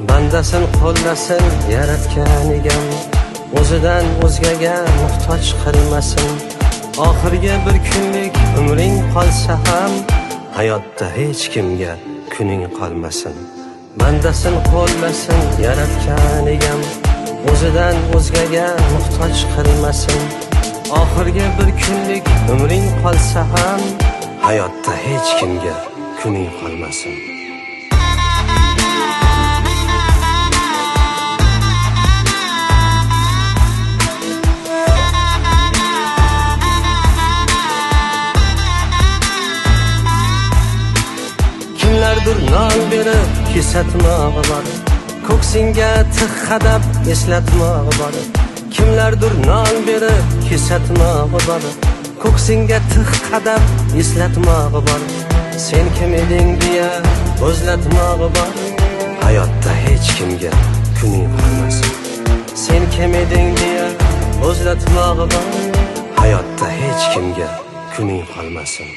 bandasin qo'llasin yaratgan egam, o'zidan o'zgaga muhtoj qilmasin. Oxirgi bir kunlik umring qolsa ham, hayotda hech kimga kuning qolmasin. Bandasin qo'llasin yaratgan egam, o'zidan o'zgaga muhtoj qilmasin. Oxirgi bir kunlik umring qolsa ham, hayotda hech kimga kuning qolmasin. Kimlardir non berib kesatmog'i bor, ko'ksingga tig' qadab eslatmog'i bor. Kimlardir non berib kesatmog'i bor, ko'ksingga tig' qadab eslatmog'i bor. Sen kim eding deya o'zlatmog'i bor, hayotda hech kimga kuning qolmasin. Sen kim eding deya o'zlatmog'i bor, hayotda hech kimga kuning qolmasin.